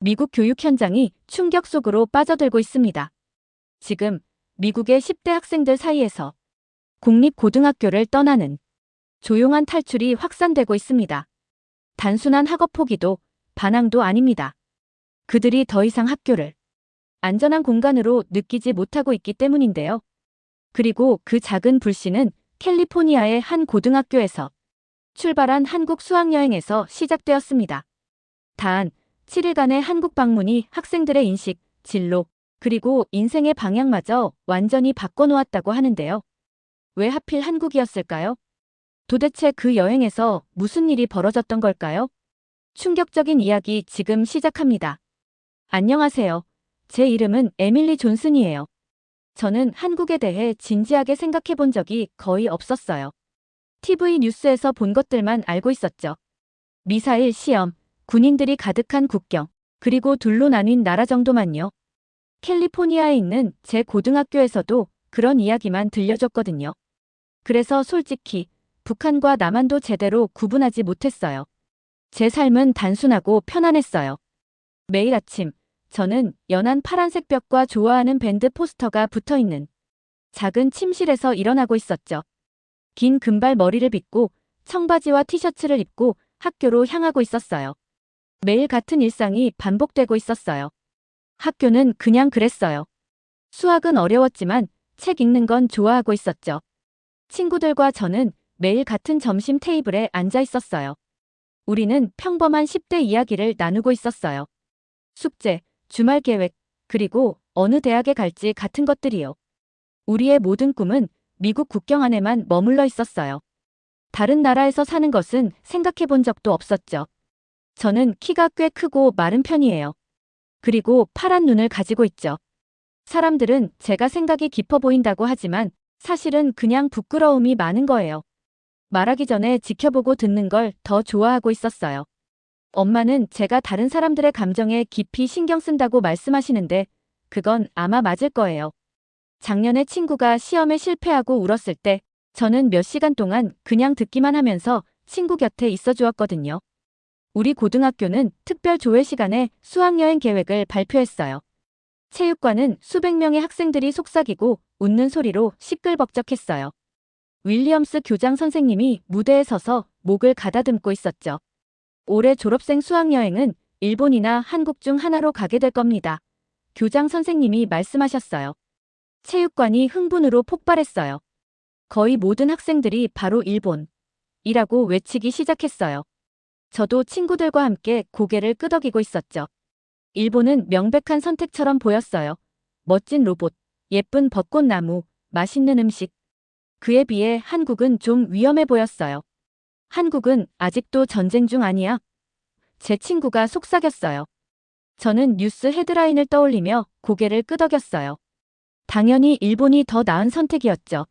미국 교육 현장이 충격 속으로 빠져들고 있습니다. 지금 미국의 10대 학생들 사이에서 공립고등학교를 떠나는 조용한 탈출이 확산되고 있습니다. 단순한 학업 포기도 반항도 아닙니다. 그들이 더 이상 학교를 안전한 공간으로 느끼지 못하고 있기 때문인데요. 그리고 그 작은 불씨는 캘리포니아의 한 고등학교에서 출발한 한국 수학여행에서 시작되었습니다. 단 7일간의 한국 방문이 학생들의 인식, 진로, 그리고 인생의 방향마저 완전히 바꿔놓았다고 하는데요. 왜 하필 한국이었을까요? 도대체 그 여행에서 무슨 일이 벌어졌던 걸까요? 충격적인 이야기 지금 시작합니다. 안녕하세요. 제 이름은 에밀리 존슨이에요. 저는 한국에 대해 진지하게 생각해 본 적이 거의 없었어요. TV 뉴스에서 본 것들만 알고 있었죠. 미사일 시험, 군인들이 가득한 국경, 그리고 둘로 나뉜 나라 정도만요. 캘리포니아에 있는 제 고등학교에서도 그런 이야기만 들려줬거든요. 그래서 솔직히 북한과 남한도 제대로 구분하지 못했어요. 제 삶은 단순하고 편안했어요. 매일 아침, 저는 연한 파란색 벽과 좋아하는 밴드 포스터가 붙어있는 작은 침실에서 일어나고 있었죠. 긴 금발 머리를 빗고 청바지와 티셔츠를 입고 학교로 향하고 있었어요. 매일 같은 일상이 반복되고 있었어요. 학교는 그냥 그랬어요. 수학은 어려웠지만 책 읽는 건 좋아하고 있었죠. 친구들과 저는 매일 같은 점심 테이블에 앉아 있었어요. 우리는 평범한 10대 이야기를 나누고 있었어요. 숙제, 주말 계획, 그리고 어느 대학에 갈지 같은 것들이요. 우리의 모든 꿈은 미국 국경 안에만 머물러 있었어요. 다른 나라에서 사는 것은 생각해 본 적도 없었죠. 저는 키가 꽤 크고 마른 편이에요. 그리고 파란 눈을 가지고 있죠. 사람들은 제가 생각이 깊어 보인다고 하지만 사실은 그냥 부끄러움이 많은 거예요. 말하기 전에 지켜보고 듣는 걸 더 좋아하고 있었어요. 엄마는 제가 다른 사람들의 감정에 깊이 신경 쓴다고 말씀하시는데 그건 아마 맞을 거예요. 작년에 친구가 시험에 실패하고 울었을 때 저는 몇 시간 동안 그냥 듣기만 하면서 친구 곁에 있어 주었거든요. 우리 고등학교는 특별 조회 시간에 수학여행 계획을 발표했어요. 체육관은 수백 명의 학생들이 속삭이고 웃는 소리로 시끌벅적했어요. 윌리엄스 교장 선생님이 무대에 서서 목을 가다듬고 있었죠. 올해 졸업생 수학여행은 일본이나 한국 중 하나로 가게 될 겁니다. 교장 선생님이 말씀하셨어요. 체육관이 흥분으로 폭발했어요. 거의 모든 학생들이 바로 일본이라고 외치기 시작했어요. 저도 친구들과 함께 고개를 끄덕이고 있었죠. 일본은 명백한 선택처럼 보였어요. 멋진 로봇, 예쁜 벚꽃나무, 맛있는 음식. 그에 비해 한국은 좀 위험해 보였어요. 한국은 아직도 전쟁 중 아니야? 제 친구가 속삭였어요. 저는 뉴스 헤드라인을 떠올리며 고개를 끄덕였어요. 당연히 일본이 더 나은 선택이었죠.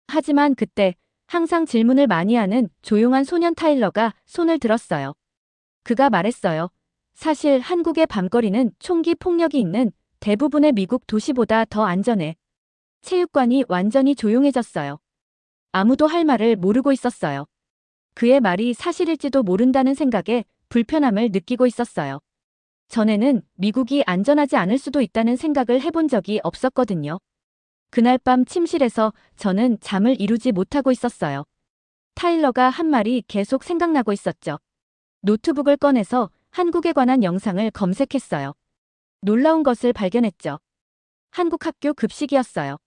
하지만 그때 항상 질문을 많이 하는 조용한 소년 타일러가 손을 들었어요. 그가 말했어요. 사실 한국의 밤거리는 총기 폭력이 있는 대부분의 미국 도시보다 더 안전해. 체육관이 완전히 조용해졌어요. 아무도 할 말을 모르고 있었어요. 그의 말이 사실일지도 모른다는 생각에 불편함을 느끼고 있었어요. 전에는 미국이 안전하지 않을 수도 있다는 생각을 해본 적이 없었거든요. 그날 밤 침실에서 저는 잠을 이루지 못하고 있었어요. 타일러가 한 말이 계속 생각나고 있었죠. 노트북을 꺼내서 한국에 관한 영상을 검색했어요. 놀라운 것을 발견했죠. 한국 학교 급식이었어요.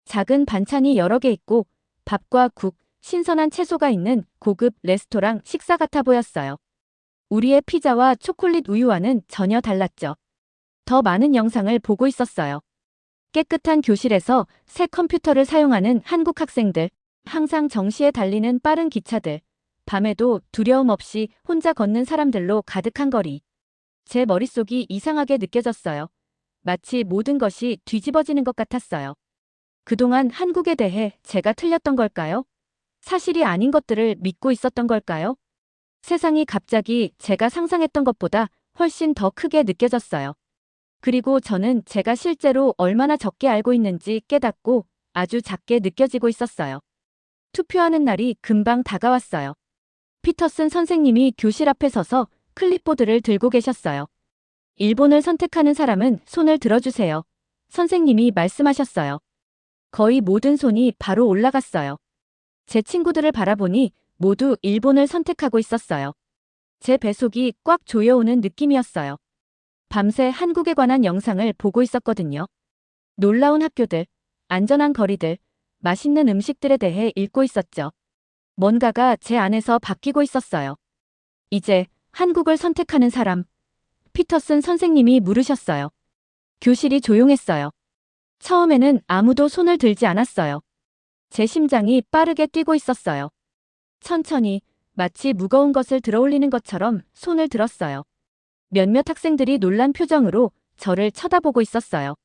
작은 반찬이 여러 개 있고 밥과 국, 신선한 채소가 있는 고급 레스토랑 식사 같아 보였어요. 우리의 피자와 초콜릿 우유와는 전혀 달랐죠. 더 많은 영상을 보고 있었어요. 깨끗한 교실에서 새 컴퓨터를 사용하는 한국 학생들, 항상 정시에 달리는 빠른 기차들, 밤에도 두려움 없이 혼자 걷는 사람들로 가득한 거리. 제 머릿속이 이상하게 느껴졌어요. 마치 모든 것이 뒤집어지는 것 같았어요. 그동안 한국에 대해 제가 틀렸던 걸까요? 사실이 아닌 것들을 믿고 있었던 걸까요? 세상이 갑자기 제가 상상했던 것보다 훨씬 더 크게 느껴졌어요. 그리고 저는 제가 실제로 얼마나 적게 알고 있는지 깨닫고 아주 작게 느껴지고 있었어요. 투표하는 날이 금방 다가왔어요. 피터슨 선생님이 교실 앞에 서서 클립보드를 들고 계셨어요. 일본을 선택하는 사람은 손을 들어주세요. 선생님이 말씀하셨어요. 거의 모든 손이 바로 올라갔어요. 제 친구들을 바라보니 모두 일본을 선택하고 있었어요. 제 뱃속이 꽉 조여오는 느낌이었어요. 밤새 한국에 관한 영상을 보고 있었거든요. 놀라운 학교들, 안전한 거리들, 맛있는 음식들에 대해 읽고 있었죠. 뭔가가 제 안에서 바뀌고 있었어요. 이제 한국을 선택하는 사람, 피터슨 선생님이 물으셨어요. 교실이 조용했어요. 처음에는 아무도 손을 들지 않았어요. 제 심장이 빠르게 뛰고 있었어요. 천천히, 마치 무거운 것을 들어올리는 것처럼 손을 들었어요. 몇몇 학생들이 놀란 표정으로 저를 쳐다보고 있었어요.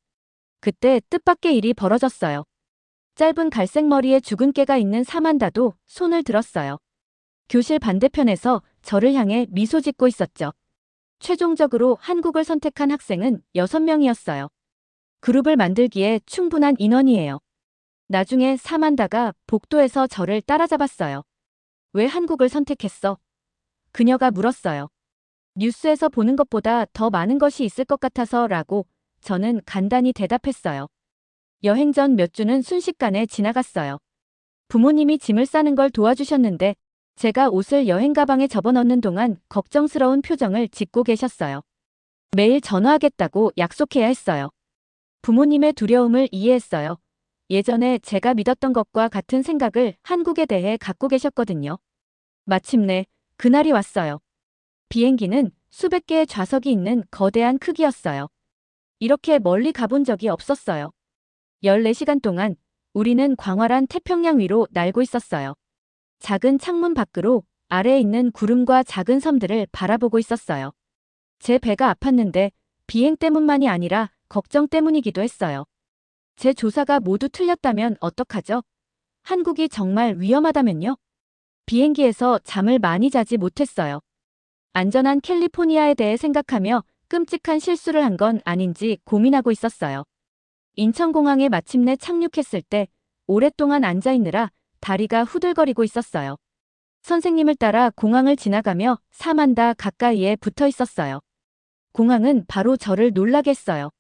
그때 뜻밖의 일이 벌어졌어요. 짧은 갈색 머리에 죽은 깨가 있는 사만다도 손을 들었어요. 교실 반대편에서 저를 향해 미소 짓고 있었죠. 최종적으로 한국을 선택한 학생은 6명이었어요. 그룹을 만들기에 충분한 인원이에요. 나중에 사만다가 복도에서 저를 따라잡았어요. 왜 한국을 선택했어? 그녀가 물었어요. 뉴스에서 보는 것보다 더 많은 것이 있을 것 같아서 라고 저는 간단히 대답했어요. 여행 전 몇 주는 순식간에 지나갔어요. 부모님이 짐을 싸는 걸 도와주셨는데 제가 옷을 여행 가방에 접어넣는 동안 걱정스러운 표정을 짓고 계셨어요. 매일 전화하겠다고 약속해야 했어요. 부모님의 두려움을 이해했어요. 예전에 제가 믿었던 것과 같은 생각을 한국에 대해 갖고 계셨거든요. 마침내 그날이 왔어요. 비행기는 수백 개의 좌석이 있는 거대한 크기였어요. 이렇게 멀리 가본 적이 없었어요. 14시간 동안 우리는 광활한 태평양 위로 날고 있었어요. 작은 창문 밖으로 아래에 있는 구름과 작은 섬들을 바라보고 있었어요. 제 배가 아팠는데 비행 때문만이 아니라 걱정 때문이기도 했어요. 제 조사가 모두 틀렸다면 어떡하죠? 한국이 정말 위험하다면요? 비행기에서 잠을 많이 자지 못했어요. 안전한 캘리포니아에 대해 생각하며 끔찍한 실수를 한 건 아닌지 고민하고 있었어요. 인천공항에 마침내 착륙했을 때 오랫동안 앉아있느라 다리가 후들거리고 있었어요. 선생님을 따라 공항을 지나가며 사만다 가까이에 붙어 있었어요. 공항은 바로 저를 놀라게 했어요.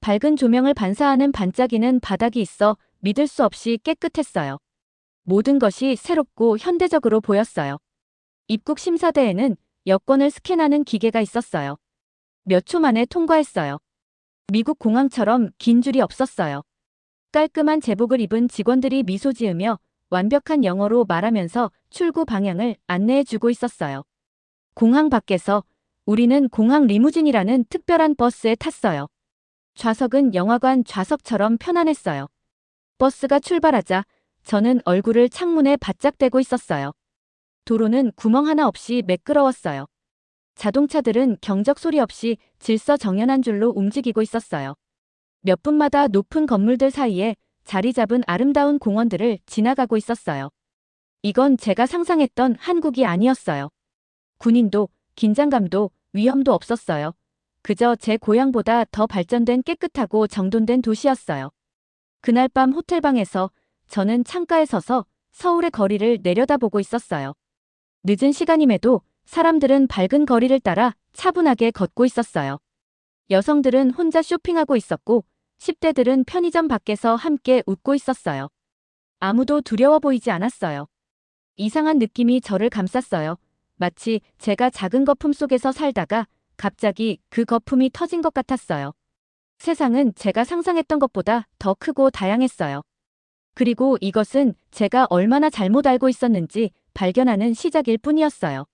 밝은 조명을 반사하는 반짝이는 바닥이 있어 믿을 수 없이 깨끗했어요. 모든 것이 새롭고 현대적으로 보였어요. 입국 심사대에는 여권을 스캔하는 기계가 있었어요. 몇 초 만에 통과했어요. 미국 공항처럼 긴 줄이 없었어요. 깔끔한 제복을 입은 직원들이 미소 지으며 완벽한 영어로 말하면서 출구 방향을 안내해주고 있었어요. 공항 밖에서 우리는 공항 리무진이라는 특별한 버스에 탔어요. 좌석은 영화관 좌석처럼 편안했어요. 버스가 출발하자 저는 얼굴을 창문에 바짝 대고 있었어요. 도로는 구멍 하나 없이 매끄러웠어요. 자동차들은 경적 소리 없이 질서정연한 줄로 움직이고 있었어요. 몇 분마다 높은 건물들 사이에 자리 잡은 아름다운 공원들을 지나가고 있었어요. 이건 제가 상상했던 한국이 아니었어요. 군인도 긴장감도 위험도 없었어요. 그저 제 고향보다 더 발전된 깨끗하고 정돈된 도시였어요. 그날 밤 호텔방에서 저는 창가에 서서 서울의 거리를 내려다보고 있었어요. 늦은 시간임에도 사람들은 밝은 거리를 따라 차분하게 걷고 있었어요. 여성들은 혼자 쇼핑하고 있었고 10대들은 편의점 밖에서 함께 웃고 있었어요. 아무도 두려워 보이지 않았어요. 이상한 느낌이 저를 감쌌어요. 마치 제가 작은 거품 속에서 살다가 갑자기 그 거품이 터진 것 같았어요. 세상은 제가 상상했던 것보다 더 크고 다양했어요. 그리고 이것은 제가 얼마나 잘못 알고 있었는지 발견하는 시작일 뿐이었어요.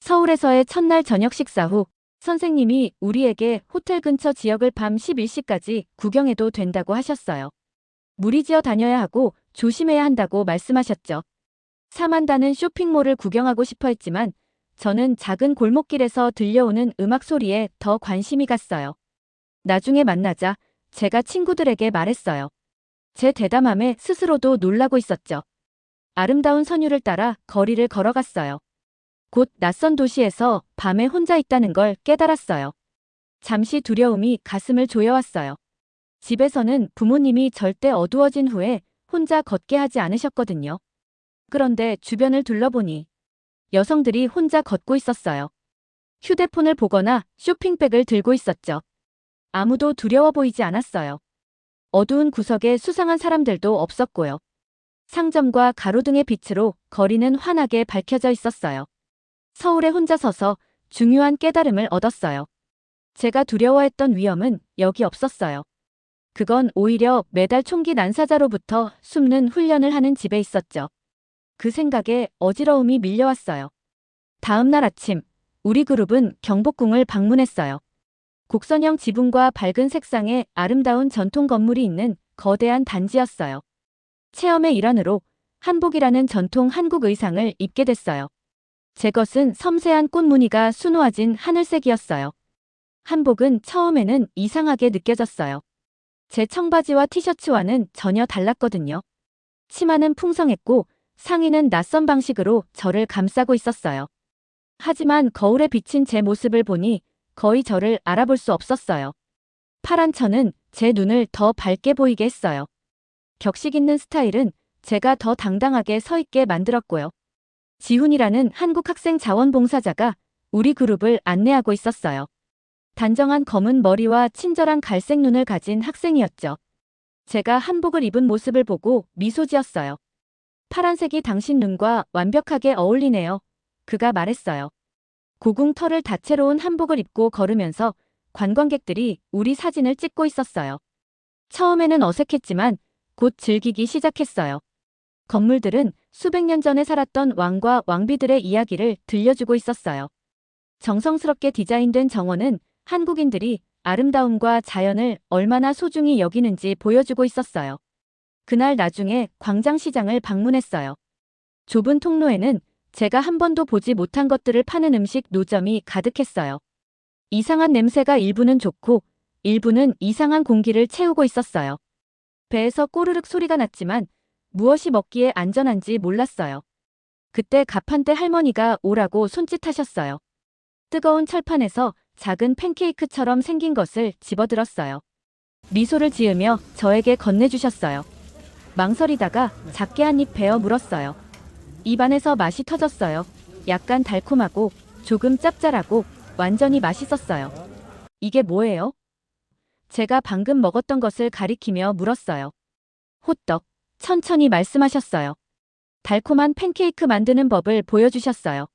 서울에서의 첫날 저녁 식사 후 선생님이 우리에게 호텔 근처 지역을 밤 11시까지 구경해도 된다고 하셨어요. 무리지어 다녀야 하고 조심해야 한다고 말씀하셨죠. 사만다는 쇼핑몰을 구경하고 싶어 했지만 저는 작은 골목길에서 들려오는 음악 소리에 더 관심이 갔어요. 나중에 만나자 제가 친구들에게 말했어요. 제 대담함에 스스로도 놀라고 있었죠. 아름다운 선율을 따라 거리를 걸어갔어요. 곧 낯선 도시에서 밤에 혼자 있다는 걸 깨달았어요. 잠시 두려움이 가슴을 조여왔어요. 집에서는 부모님이 절대 어두워진 후에 혼자 걷게 하지 않으셨거든요. 그런데 주변을 둘러보니 여성들이 혼자 걷고 있었어요. 휴대폰을 보거나 쇼핑백을 들고 있었죠. 아무도 두려워 보이지 않았어요. 어두운 구석에 수상한 사람들도 없었고요. 상점과 가로등의 빛으로 거리는 환하게 밝혀져 있었어요. 서울에 혼자 서서 중요한 깨달음을 얻었어요. 제가 두려워했던 위험은 여기 없었어요. 그건 오히려 매달 총기 난사자로부터 숨는 훈련을 하는 집에 있었죠. 그 생각에 어지러움이 밀려왔어요. 다음 날 아침, 우리 그룹은 경복궁을 방문했어요. 곡선형 지붕과 밝은 색상의 아름다운 전통 건물이 있는 거대한 단지였어요. 체험의 일환으로 한복이라는 전통 한국 의상을 입게 됐어요. 제 것은 섬세한 꽃 무늬가 수놓아진 하늘색이었어요. 한복은 처음에는 이상하게 느껴졌어요. 제 청바지와 티셔츠와는 전혀 달랐거든요. 치마는 풍성했고 상의는 낯선 방식으로 저를 감싸고 있었어요. 하지만 거울에 비친 제 모습을 보니 거의 저를 알아볼 수 없었어요. 파란 천은 제 눈을 더 밝게 보이게 했어요. 격식 있는 스타일은 제가 더 당당하게 서 있게 만들었고요. 지훈이라는 한국 학생 자원봉사자가 우리 그룹을 안내하고 있었어요. 단정한 검은 머리와 친절한 갈색 눈을 가진 학생이었죠. 제가 한복을 입은 모습을 보고 미소 지었어요. 파란색이 당신 눈과 완벽하게 어울리네요. 그가 말했어요. 고궁 털을 다채로운 한복을 입고 걸으면서 관광객들이 우리 사진을 찍고 있었어요. 처음에는 어색했지만 곧 즐기기 시작했어요. 건물들은 수백 년 전에 살았던 왕과 왕비들의 이야기를 들려주고 있었어요. 정성스럽게 디자인된 정원은 한국인들이 아름다움과 자연을 얼마나 소중히 여기는지 보여주고 있었어요. 그날 나중에 광장시장을 방문했어요. 좁은 통로에는 제가 한 번도 보지 못한 것들을 파는 음식 노점이 가득했어요. 이상한 냄새가 일부는 좋고 일부는 이상한 공기를 채우고 있었어요. 배에서 꼬르륵 소리가 났지만 무엇이 먹기에 안전한지 몰랐어요. 그때 가판대 할머니가 오라고 손짓하셨어요. 뜨거운 철판에서 작은 팬케이크처럼 생긴 것을 집어들었어요. 미소를 지으며 저에게 건네주셨어요. 망설이다가 작게 한 입 베어 물었어요. 입 안에서 맛이 터졌어요. 약간 달콤하고 조금 짭짤하고 완전히 맛있었어요. 이게 뭐예요? 제가 방금 먹었던 것을 가리키며 물었어요. 호떡, 천천히 말씀하셨어요. 달콤한 팬케이크 만드는 법을 보여주셨어요.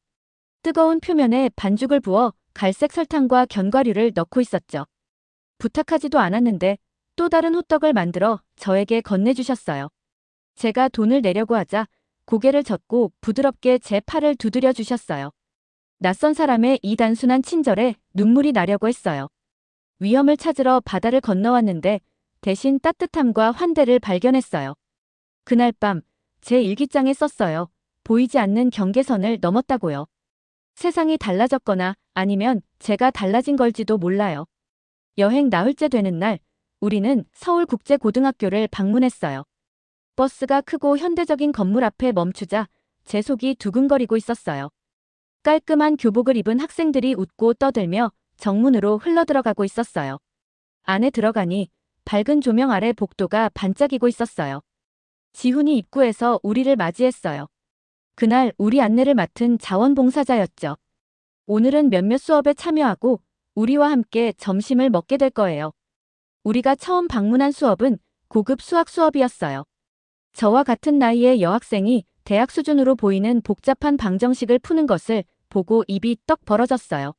뜨거운 표면에 반죽을 부어 갈색 설탕과 견과류를 넣고 있었죠. 부탁하지도 않았는데 또 다른 호떡을 만들어 저에게 건네주셨어요. 제가 돈을 내려고 하자 고개를 젓고 부드럽게 제 팔을 두드려 주셨어요. 낯선 사람의 이 단순한 친절에 눈물이 나려고 했어요. 위험을 찾으러 바다를 건너왔는데 대신 따뜻함과 환대를 발견했어요. 그날 밤 제 일기장에 썼어요. 보이지 않는 경계선을 넘었다고요. 세상이 달라졌거나 아니면 제가 달라진 걸지도 몰라요. 여행 나흘째 되는 날, 우리는 서울국제고등학교를 방문했어요. 버스가 크고 현대적인 건물 앞에 멈추자 제 속이 두근거리고 있었어요. 깔끔한 교복을 입은 학생들이 웃고 떠들며 정문으로 흘러들어가고 있었어요. 안에 들어가니 밝은 조명 아래 복도가 반짝이고 있었어요. 지훈이 입구에서 우리를 맞이했어요. 그날 우리 안내를 맡은 자원봉사자였죠. 오늘은 몇몇 수업에 참여하고 우리와 함께 점심을 먹게 될 거예요. 우리가 처음 방문한 수업은 고급 수학 수업이었어요. 저와 같은 나이의 여학생이 대학 수준으로 보이는 복잡한 방정식을 푸는 것을 보고 입이 떡 벌어졌어요.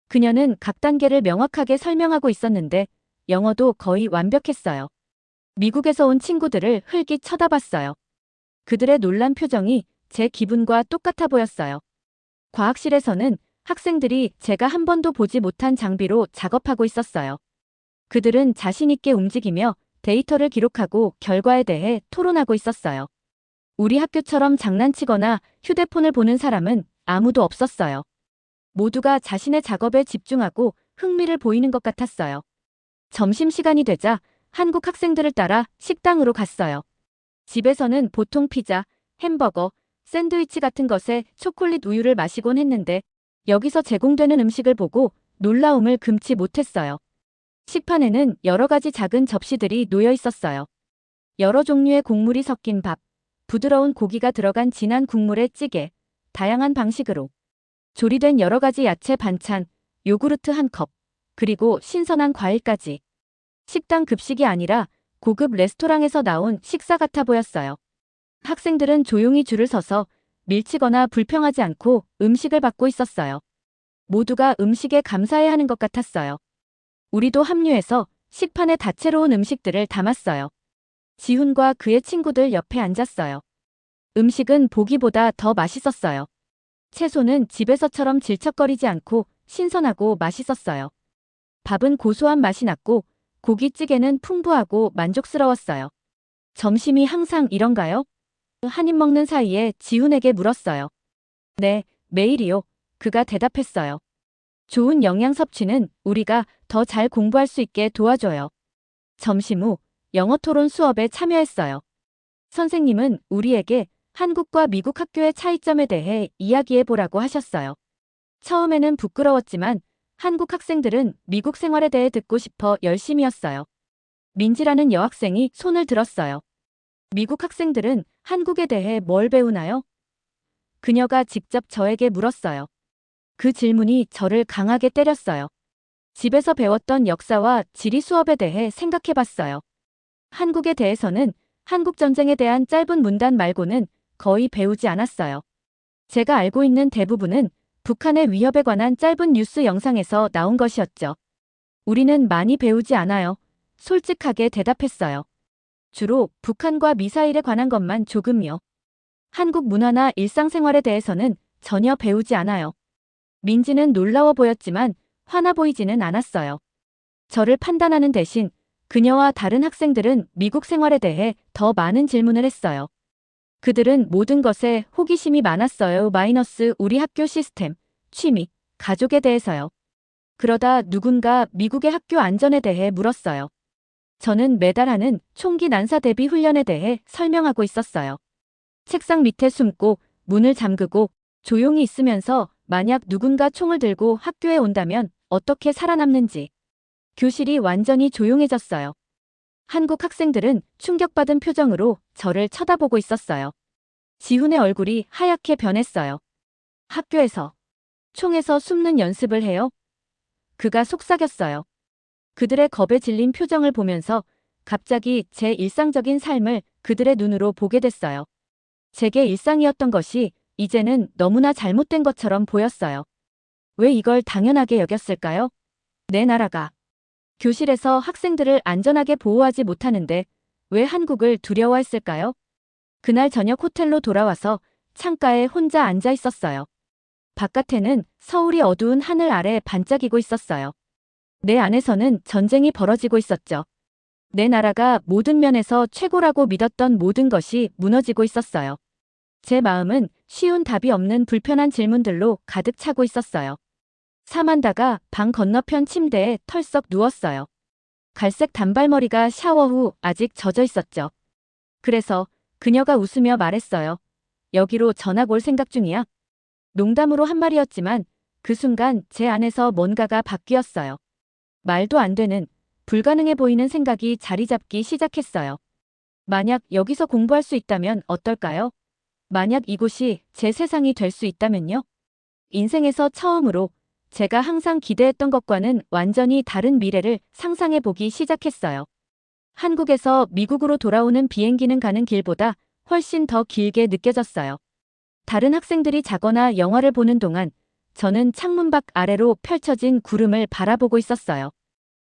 그녀는 각 단계를 명확하게 설명하고 있었는데 영어도 거의 완벽했어요. 미국에서 온 친구들을 흘낏 쳐다봤어요. 그들의 놀란 표정이 제 기분과 똑같아 보였어요. 과학실에서는 학생들이 제가 한 번도 보지 못한 장비로 작업하고 있었어요. 그들은 자신 있게 움직이며 데이터를 기록하고 결과에 대해 토론하고 있었어요. 우리 학교처럼 장난치거나 휴대폰을 보는 사람은 아무도 없었어요. 모두가 자신의 작업에 집중하고 흥미를 보이는 것 같았어요. 점심시간이 되자 한국 학생들을 따라 식당으로 갔어요. 집에서는 보통 피자, 햄버거, 샌드위치 같은 것에 초콜릿 우유를 마시곤 했는데 여기서 제공되는 음식을 보고 놀라움을 금치 못했어요. 식판에는 여러 가지 작은 접시들이 놓여 있었어요. 여러 종류의 곡물이 섞인 밥, 부드러운 고기가 들어간 진한 국물의 찌개, 다양한 방식으로 조리된 여러 가지 야채 반찬, 요구르트 한 컵, 그리고 신선한 과일까지. 식당 급식이 아니라 고급 레스토랑에서 나온 식사 같아 보였어요. 학생들은 조용히 줄을 서서 밀치거나 불평하지 않고 음식을 받고 있었어요. 모두가 음식에 감사해야 하는 것 같았어요. 우리도 합류해서 식판에 다채로운 음식들을 담았어요. 지훈과 그의 친구들 옆에 앉았어요. 음식은 보기보다 더 맛있었어요. 채소는 집에서처럼 질척거리지 않고 신선하고 맛있었어요. 밥은 고소한 맛이 났고 고기찌개는 풍부하고 만족스러웠어요. 점심이 항상 이런가요? 한 입 먹는 사이에 지훈에게 물었어요. 네, 매일이요. 그가 대답했어요. 좋은 영양 섭취는 우리가 더 잘 공부할 수 있게 도와줘요. 점심 후 영어 토론 수업에 참여했어요. 선생님은 우리에게 한국과 미국 학교의 차이점에 대해 이야기해 보라고 하셨어요. 처음에는 부끄러웠지만 한국 학생들은 미국 생활에 대해 듣고 싶어 열심이었어요. 민지라는 여학생이 손을 들었어요. 미국 학생들은 한국에 대해 뭘 배우나요? 그녀가 직접 저에게 물었어요. 그 질문이 저를 강하게 때렸어요. 집에서 배웠던 역사와 지리 수업에 대해 생각해 봤어요. 한국에 대해서는 한국전쟁에 대한 짧은 문단 말고는 거의 배우지 않았어요. 제가 알고 있는 대부분은 북한의 위협에 관한 짧은 뉴스 영상에서 나온 것이었죠. 우리는 많이 배우지 않아요. 솔직하게 대답했어요. 주로 북한과 미사일에 관한 것만 조금요. 한국 문화나 일상생활에 대해서는 전혀 배우지 않아요. 민지는 놀라워 보였지만 화나 보이지는 않았어요. 저를 판단하는 대신 그녀와 다른 학생들은 미국 생활에 대해 더 많은 질문을 했어요. 그들은 모든 것에 호기심이 많았어요. 마이너스 우리 학교 시스템, 취미, 가족에 대해서요. 그러다 누군가 미국의 학교 안전에 대해 물었어요. 저는 매달 하는 총기 난사 대비 훈련에 대해 설명하고 있었어요. 책상 밑에 숨고 문을 잠그고 조용히 있으면서 만약 누군가 총을 들고 학교에 온다면 어떻게 살아남는지. 교실이 완전히 조용해졌어요. 한국 학생들은 충격받은 표정으로 저를 쳐다보고 있었어요. 지훈의 얼굴이 하얗게 변했어요. 학교에서 총에서 숨는 연습을 해요? 그가 속삭였어요. 그들의 겁에 질린 표정을 보면서 갑자기 제 일상적인 삶을 그들의 눈으로 보게 됐어요. 제게 일상이었던 것이 이제는 너무나 잘못된 것처럼 보였어요. 왜 이걸 당연하게 여겼을까요? 내 나라가 교실에서 학생들을 안전하게 보호하지 못하는데 왜 한국을 두려워했을까요? 그날 저녁 호텔로 돌아와서 창가에 혼자 앉아 있었어요. 바깥에는 서울이 어두운 하늘 아래 반짝이고 있었어요. 내 안에서는 전쟁이 벌어지고 있었죠. 내 나라가 모든 면에서 최고라고 믿었던 모든 것이 무너지고 있었어요. 제 마음은 쉬운 답이 없는 불편한 질문들로 가득 차고 있었어요. 사만다가 방 건너편 침대에 털썩 누웠어요. 갈색 단발머리가 샤워 후 아직 젖어 있었죠. 그래서 그녀가 웃으며 말했어요. 여기로 전학 올 생각 중이야? 농담으로 한 말이었지만 그 순간 제 안에서 뭔가가 바뀌었어요. 말도 안 되는, 불가능해 보이는 생각이 자리 잡기 시작했어요. 만약 여기서 공부할 수 있다면 어떨까요? 만약 이곳이 제 세상이 될 수 있다면요? 인생에서 처음으로 제가 항상 기대했던 것과는 완전히 다른 미래를 상상해 보기 시작했어요. 한국에서 미국으로 돌아오는 비행기는 가는 길보다 훨씬 더 길게 느껴졌어요. 다른 학생들이 자거나 영화를 보는 동안 저는 창문밖 아래로 펼쳐진 구름을 바라보고 있었어요.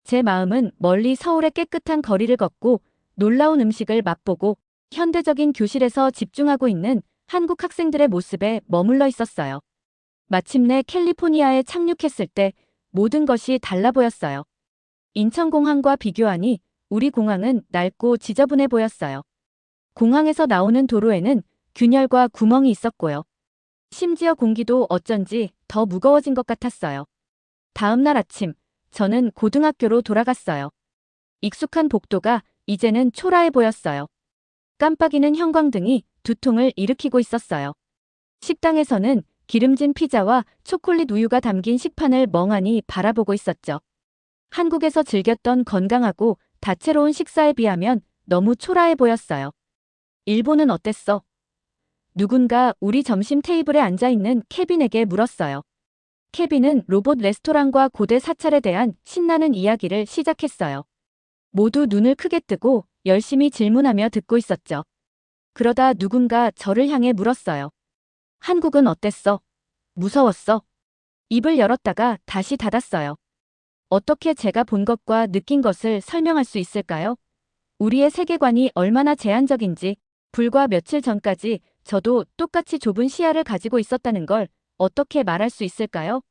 제 마음은 멀리 서울의 깨끗한 거리를 걷고 놀라운 음식을 맛보고 현대적인 교실에서 집중하고 있는 한국 학생들의 모습에 머물러 있었어요. 마침내 캘리포니아에 착륙했을 때 모든 것이 달라 보였어요. 인천공항과 비교하니 우리 공항은 낡고 지저분해 보였어요. 공항에서 나오는 도로에는 균열과 구멍이 있었고요. 심지어 공기도 어쩐지 더 무거워진 것 같았어요. 다음 날 아침, 저는 고등학교로 돌아갔어요. 익숙한 복도가 이제는 초라해 보였어요. 깜빡이는 형광등이 두통을 일으키고 있었어요. 식당에서는 기름진 피자와 초콜릿 우유가 담긴 식판을 멍하니 바라보고 있었죠. 한국에서 즐겼던 건강하고 다채로운 식사에 비하면 너무 초라해 보였어요. 일본은 어땠어? 누군가 우리 점심 테이블에 앉아 있는 케빈에게 물었어요. 케빈은 로봇 레스토랑과 고대 사찰에 대한 신나는 이야기를 시작했어요. 모두 눈을 크게 뜨고 열심히 질문하며 듣고 있었죠. 그러다 누군가 저를 향해 물었어요. 한국은 어땠어? 무서웠어? 입을 열었다가 다시 닫았어요. 어떻게 제가 본 것과 느낀 것을 설명할 수 있을까요? 우리의 세계관이 얼마나 제한적인지, 불과 며칠 전까지 저도 똑같이 좁은 시야를 가지고 있었다는 걸 어떻게 말할 수 있을까요?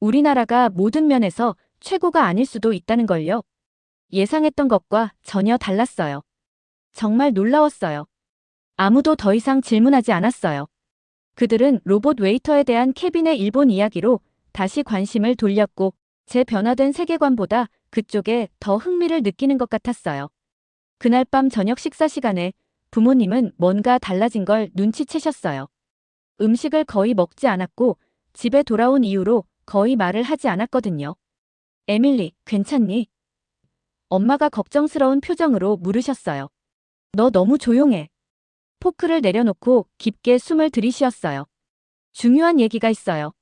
우리나라가 모든 면에서 최고가 아닐 수도 있다는 걸요. 예상했던 것과 전혀 달랐어요. 정말 놀라웠어요. 아무도 더 이상 질문하지 않았어요. 그들은 로봇 웨이터에 대한 케빈의 일본 이야기로 다시 관심을 돌렸고 제 변화된 세계관보다 그쪽에 더 흥미를 느끼는 것 같았어요. 그날 밤 저녁 식사 시간에 부모님은 뭔가 달라진 걸 눈치채셨어요. 음식을 거의 먹지 않았고 집에 돌아온 이후로 거의 말을 하지 않았거든요. 에밀리, 괜찮니? 엄마가 걱정스러운 표정으로 물으셨어요. 너 너무 조용해. 포크를 내려놓고 깊게 숨을 들이쉬었어요. 중요한 얘기가 있어요.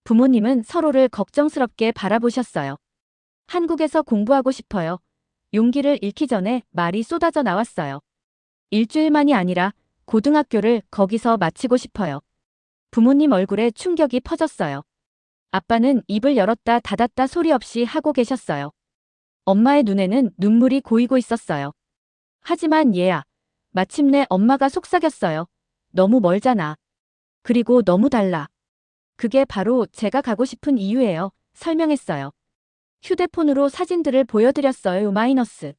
부모님은 서로를 걱정스럽게 바라보셨어요. 한국에서 공부하고 싶어요. 용기를 잃기 전에 말이 쏟아져 나왔어요. 일주일만이 아니라 고등학교를 거기서 마치고 싶어요. 부모님 얼굴에 충격이 퍼졌어요. 아빠는 입을 열었다 닫았다 소리 없이 하고 계셨어요. 엄마의 눈에는 눈물이 고이고 있었어요. 하지만 얘야, 마침내 엄마가 속삭였어요. 너무 멀잖아. 그리고 너무 달라. 그게 바로 제가 가고 싶은 이유예요. 설명했어요. 휴대폰으로 사진들을 보여드렸어요. 마이너스.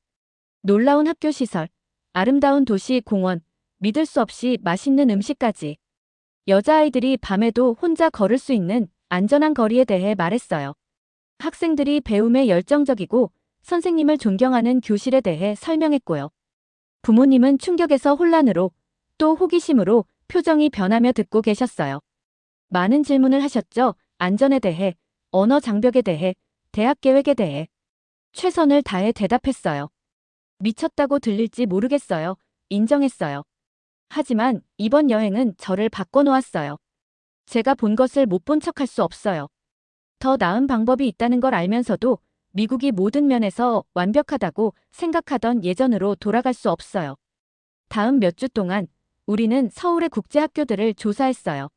놀라운 학교 시설, 아름다운 도시 공원, 믿을 수 없이 맛있는 음식까지. 여자아이들이 밤에도 혼자 걸을 수 있는 안전한 거리에 대해 말했어요. 학생들이 배움에 열정적이고 선생님을 존경하는 교실에 대해 설명했고요. 부모님은 충격에서 혼란으로 또 호기심으로 표정이 변하며 듣고 계셨어요. 많은 질문을 하셨죠. 안전에 대해, 언어 장벽에 대해, 대학 계획에 대해. 최선을 다해 대답했어요. 미쳤다고 들릴지 모르겠어요. 인정했어요. 하지만 이번 여행은 저를 바꿔놓았어요. 제가 본 것을 못 본 척할 수 없어요. 더 나은 방법이 있다는 걸 알면서도 미국이 모든 면에서 완벽하다고 생각하던 예전으로 돌아갈 수 없어요. 다음 몇 주 동안 우리는 서울의 국제학교들을 조사했어요.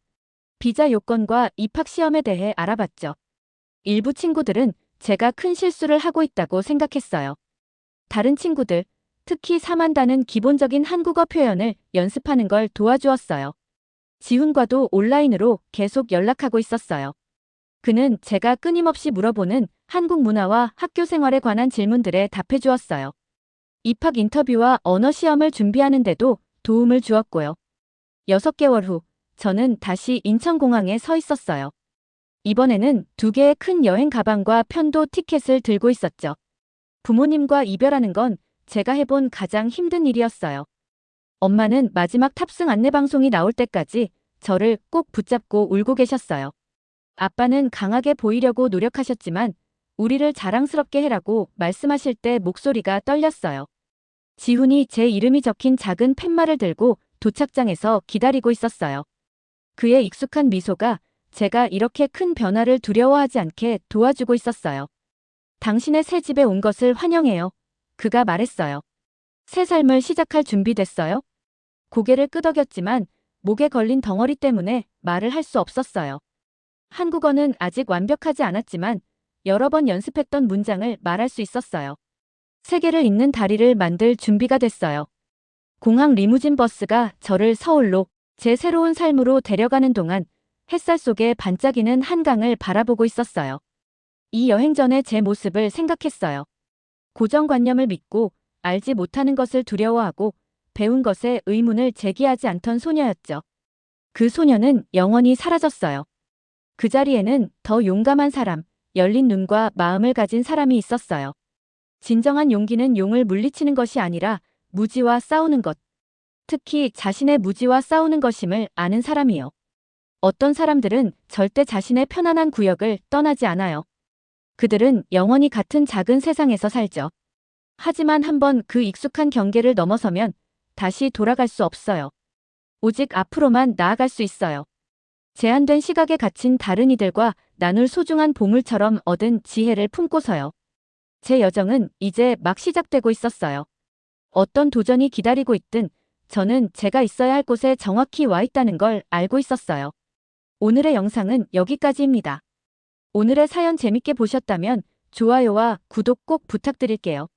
비자 요건과 입학 시험에 대해 알아봤죠. 일부 친구들은 제가 큰 실수를 하고 있다고 생각했어요. 다른 친구들, 특히 사만다는 기본적인 한국어 표현을 연습하는 걸 도와주었어요. 지훈과도 온라인으로 계속 연락하고 있었어요. 그는 제가 끊임없이 물어보는 한국 문화와 학교 생활에 관한 질문들에 답해 주었어요. 입학 인터뷰와 언어 시험을 준비하는데도 도움을 주었고요. 6개월 후, 저는 다시 인천공항에 서 있었어요. 이번에는 2개의 큰 여행 가방과 편도 티켓을 들고 있었죠. 부모님과 이별하는 건 제가 해본 가장 힘든 일이었어요. 엄마는 마지막 탑승 안내방송이 나올 때까지 저를 꼭 붙잡고 울고 계셨어요. 아빠는 강하게 보이려고 노력하셨지만 우리를 자랑스럽게 해라고 말씀하실 때 목소리가 떨렸어요. 지훈이 제 이름이 적힌 작은 팻말을 들고 도착장에서 기다리고 있었어요. 그의 익숙한 미소가 제가 이렇게 큰 변화를 두려워하지 않게 도와주고 있었어요. 당신의 새 집에 온 것을 환영해요. 그가 말했어요. 새 삶을 시작할 준비 됐어요? 고개를 끄덕였지만 목에 걸린 덩어리 때문에 말을 할 수 없었어요. 한국어는 아직 완벽하지 않았지만 여러 번 연습했던 문장을 말할 수 있었어요. 세계를 잇는 다리를 만들 준비가 됐어요. 공항 리무진 버스가 저를 서울로 제 새로운 삶으로 데려가는 동안 햇살 속에 반짝이는 한강을 바라보고 있었어요. 이 여행 전에 제 모습을 생각했어요. 고정관념을 믿고 알지 못하는 것을 두려워하고 배운 것에 의문을 제기하지 않던 소녀였죠. 그 소녀는 영원히 사라졌어요. 그 자리에는 더 용감한 사람, 열린 눈과 마음을 가진 사람이 있었어요. 진정한 용기는 용을 물리치는 것이 아니라 무지와 싸우는 것. 특히 자신의 무지와 싸우는 것임을 아는 사람이요. 어떤 사람들은 절대 자신의 편안한 구역을 떠나지 않아요. 그들은 영원히 같은 작은 세상에서 살죠. 하지만 한번 그 익숙한 경계를 넘어서면 다시 돌아갈 수 없어요. 오직 앞으로만 나아갈 수 있어요. 제한된 시각에 갇힌 다른 이들과 나눌 소중한 보물처럼 얻은 지혜를 품고서요. 제 여정은 이제 막 시작되고 있었어요. 어떤 도전이 기다리고 있든 저는 제가 있어야 할 곳에 정확히 와 있다는 걸 알고 있었어요. 오늘의 영상은 여기까지입니다. 오늘의 사연 재밌게 보셨다면 좋아요와 구독 꼭 부탁드릴게요.